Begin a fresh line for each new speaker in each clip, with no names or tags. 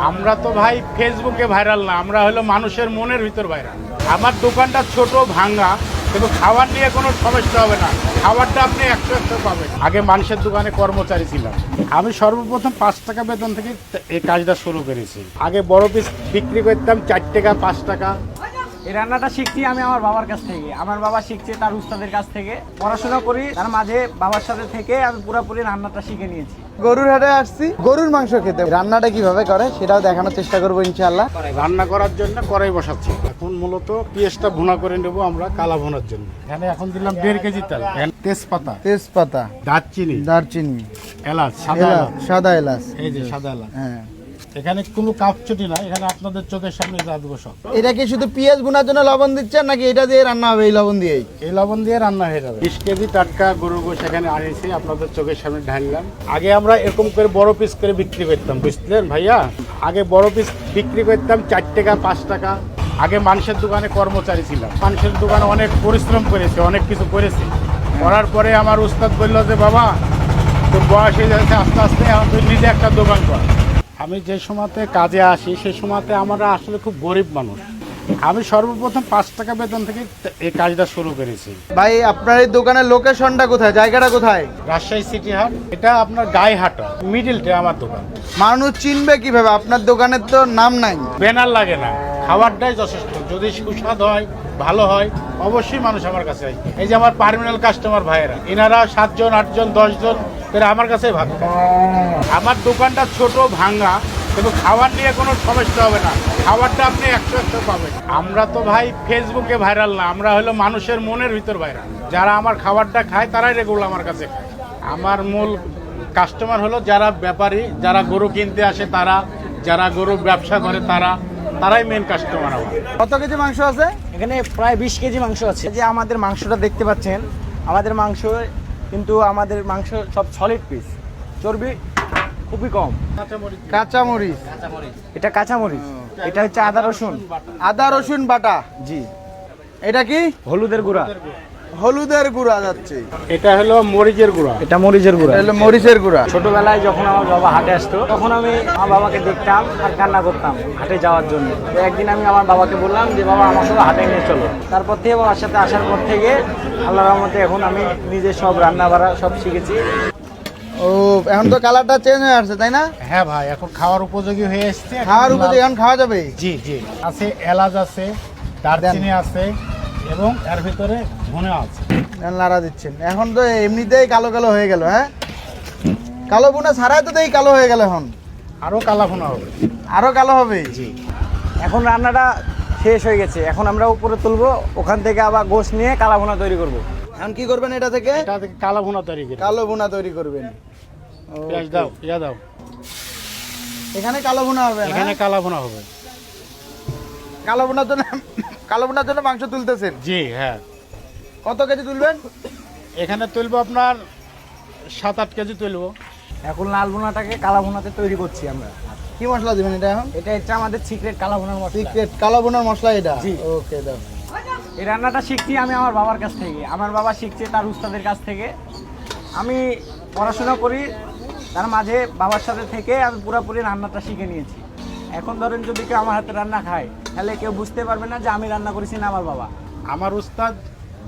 আমরা তো ভাই ফেসবুকে ভাইরাল না, আমরা হলো মানুষের মনের ভিতর ভাইরাল। আমার দোকানটা ছোট ভাঙ্গা, কিন্তু খাবার নিয়ে কোনো সমস্যা হবে না। খাবারটা আপনি 100 পাবেন। আগে মানুষের দোকানে কর্মচারী ছিলাম। আমি সর্বপ্রথম 5 টাকা বেতন থেকে এই কাজটা শুরু করেছি। আগে বড় পিস বিক্রি করতাম 4 টাকা 5 টাকা।
এই রান্নাটা শিখছি আমি আমার বাবার কাছ থেকে। আমার বাবা শিখছে তার উস্তাদের কাছ থেকে। পড়াশোনা করি, তার মাঝে বাবার সাথে থেকে আমি পুরোপুরি রান্নাটা শিখে নিয়েছি।
গরুর হাটে আসছি গরুর মাংস খেতে। রান্নাটা কিভাবে করে সেটাও দেখানোর চেষ্টা করবো ইনশাআল্লাহ।
রান্না করার জন্য কড়াই বসাচ্ছি। এখন মূলত পেঁয়াজটা ভুনা করে নেবো আমরা কালা ভুনার জন্য। এখানে এখন দিলাম 1.5 কেজি তেল, তেজপাতা, দারচিনি, এলাচ,
সাদা এলাচ,
এই যে সাদা এলাচ।
হ্যাঁ,
এখানে কোনো কাপচুটি না, এখানে আপনাদের চোখের সামনে যা দেবো সব।
এটা কি শুধু পেঁয়াজ ভুনার জন্য লবণ দিচ্ছেন নাকি এটা দিয়ে রান্না হবে? এই লবণ দিয়েই
এই লবণ দিয়ে রান্না হয়ে যাবে। 20 কেজি টাটকা গরুর গোশ এখানে আনিয়েছি, আপনাদের চোখের সামনে ঢাললাম। আগে আমরা এরকম করে বড় পিস করে বিক্রি করতাম, বুঝলেন ভাইয়া? আগে বড় পিস বিক্রি করতাম 4 টাকা 5 টাকা। আগে মানুষের দোকানে কর্মচারী ছিলাম। মানুষের দোকানে অনেক পরিশ্রম করেছে, অনেক কিছু করেছে। করার পরে আমার উস্তাদ বললো যে বাবা তোর বয়স হয়ে যাচ্ছে, আস্তে আস্তে এখন তুই নিজে একটা দোকান কর। আমি যে সময়তে কাজে আসি সেই সময়তে আমরা আসলে খুব গরিব মানুষ। আমি সর্বপ্রথম 5 টাকা বেতন থেকে এই কাজটা শুরু করেছি।
ভাই আপনার এই দোকানের লোকেশনটা কোথায়, জায়গাটা কোথায়?
রাজশাহী সিটি হাট, এটা আপনার গায়ে হাটা মিডিলটে আমার দোকান।
মানুষ চিনবে কিভাবে? আপনার দোকানের তো নাম নাই,
ব্যানার লাগে না, খাবারটাই যথেষ্ট। যদি সুস্বাদ হয়, ভালো হয়, অবশ্যই মানুষ আমার কাছে আসবে। এই যে আমার পার্মিনাল কাস্টমার ভাইয়েরা, এনারা 7 জন 8 জন 10 জন করে আমার কাছেই ভাগ খায়। আমার দোকানটা ছোট ভাঙ্গা, কিন্তু খাবার নিয়ে কোনো সমস্যা হবে না। খাবারটা আপনি 100 পাবেন। আমরা তো ভাই ফেসবুকে ভাইরাল না, আমরা হলো মানুষের মনের ভিতর ভাইরাল। যারা আমার খাবারটা খায় তারাই রেগুলার আমার কাছে খায়। আমার মূল কাস্টমার হলো যারা ব্যাপারী, যারা গরু কিনতে আসে তারা, যারা গরু ব্যবসা করে তারাই মেন কাস্টমার আমার।
কত কেজি মাংস আছে
এখানে? প্রায় 20 কেজি মাংস আছে। যে আমাদের মাংসটা দেখতে পাচ্ছেন, আমাদের মাংস কিন্তু সব সলিড পিস, চর্বি খুবই কম।
কাঁচামরিচ,
এটা কাঁচামরিচ, এটা হচ্ছে
আদা রসুন বাটা।
জি,
এটা কি?
হলুদের গুঁড়া।
হলুদের গুঁড়া যাচ্ছে।
এটা হলো মরিচের গুঁড়া।
এটা মরিচের গুঁড়া।
এটা হলো মরিচের গুঁড়া।
ছোটবেলায় যখন আমার বাবা হাটে আসতো তখন আমি আমার বাবাকে দেখতাম আর কান্না করতাম হাটে যাওয়ার জন্য। তো একদিন আমি আমার বাবাকে বললাম যে বাবা আমাকে হাটে নিয়ে চলো। তারপর থেকে বাবার সাথে আসার পর থেকে আল্লাহর রহমতে এখন আমি নিজে সব রান্না বাড়া সব শিখেছি।
ও, এখন তো কালারটা চেঞ্জ হয়ে আসছে তাই না?
হ্যাঁ ভাই, এখন খাওয়ার উপযোগী হয়ে এসছে।
খাওয়ার উপযোগী, এখন খাওয়া যাবে।
জি জি, আছে এলাচ আছে, দারচিনি আছে, এবং এর ভিতরে ধনে আছে।
নাড়া দিচ্ছেন। এখন তো এমনিতেই কালো কালো হয়ে গেল। হ্যাঁ, কালো বোনা ছাড়াই তো এই কালো হয়ে গেল। এখন
আরো কালা ভুনা হবে।
আরো কালো হবে।
জি,
এখন রান্নাটা শেষ হয়ে গেছে, এখন আমরা উপরে তুলবো, ওখান থেকে আবার গোশ নিয়ে কালা ভুনা তৈরি করব।
এখন কি করবেন? এটা থেকে
এটা থেকে কালা ভুনা তৈরি করে
কালো বোনা তৈরি করবেন।
পেঁয়াজ দাও, দাও।
এখানে কালো বোনা হবে।
এখানে কালা ভুনা হবে।
কালো বোনার জন্য মাংস তুলতেছেন?
জি হ্যাঁ।
কত কেজি তুলবেন?
এখানে তুলবো আপনার 7-8 কেজি তুলবো।
এখন লাল ভুনাটাকে কালা ভুনাতে তৈরি করছি আমরা।
কি মশলা দিবেন এটা এখন?
এটা হচ্ছে আমাদের সিক্রেট কালা ভুনার মশলা।
সিক্রেট কালো বোনার মশলা এটা?
জি।
ওকে, দাও।
এই রান্নাটা শিখছি আমি আমার বাবার কাছ থেকে। আমার বাবা শিখছে তার উস্তাদের কাছ থেকে। আমি পড়াশোনা করি, তার মাঝে বাবার সাথে থেকে আমি পুরোপুরি রান্নাটা শিখে নিয়েছি। এখন ধরেন যদি কেউ আমার হাতে রান্না খায় তাহলে কেউ বুঝতে পারবে না যে আমি রান্না করেছি না আমার বাবা।
আমার উস্তাদ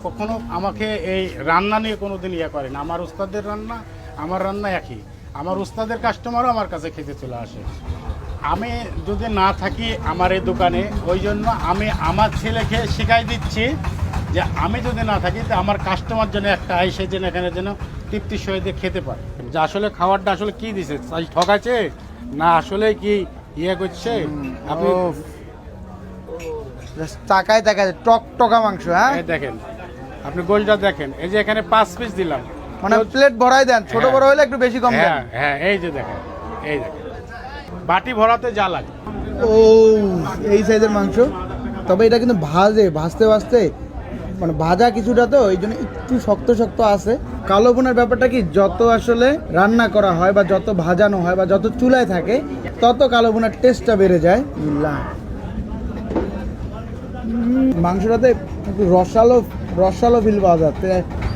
কখনো আমাকে এই রান্না নিয়ে কোনোদিন ইয়ে করে না। আমার উস্তাদের রান্না আমার রান্না একই। আমার উস্তাদের কাস্টমারও আমার কাছে খেতে চলে আসে। আমি যদি না থাকি আমার এই দোকানে, ওই জন্য আমি আমার ছেলেকে শেখাই দিচ্ছি যে আমি যদি না থাকি তো আমার কাস্টমার যেন একটা আইসে যেন এখানে যেন তৃপ্তির সহিত খেতে পারে, যে আসলে খাবারটা আসলে কি দিছে, ঠকাচ্ছে না আসলে কি ইয়ে করছে। আপনি
তাকায় টক টকা মাংস। হ্যাঁ,
এই দেখেন, আপনি গোলটা দেখেন, এই যে এখানে 5 পিস দিলাম,
মানে প্লেট ভরাই দেন, ছোট বড় হলে একটু বেশি কম দেন।
হ্যাঁ হ্যাঁ, এই যে দেখেন, এই দেখেন বাটি ভরাতে যা লাগে।
ও, এই সাইজের মাংস। তবে এটা কিন্তু ভাজতে মানে ভাজা কিছুটা, তো এই জন্য একটু শক্ত শক্ত আছে। কালো বোনার ব্যাপারটা কি, যত আসলে রান্না করা হয় বা যত ভাজানো হয় বা যত চুলায় থাকে তত কালো বোনার টেস্টটা বেড়ে যায়। মাংসটাতে একটু রসালো ফিল পাওয়া যাচ্ছে।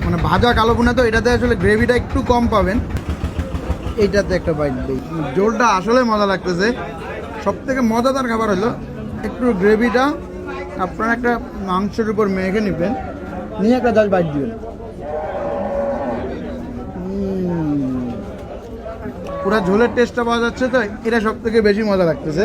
মানে ভাজা কালো বোনা তো, এটাতে আসলে গ্রেভিটা একটু কম পাবেন। এইটাতে একটা বাইট দিই, ঝোলটা আসলে মজা লাগতেছে। সব থেকে মজাদার খাবার হলো একটু গ্রেভিটা আপনারা একটা মাংসের উপর মেখে নেবেন, নিয়ে একটা জাল বাইট দিবেন। পুরা ঝোলের টেস্টটা পাওয়া যাচ্ছে, তো এটা সব থেকে বেশি মজা লাগতেছে।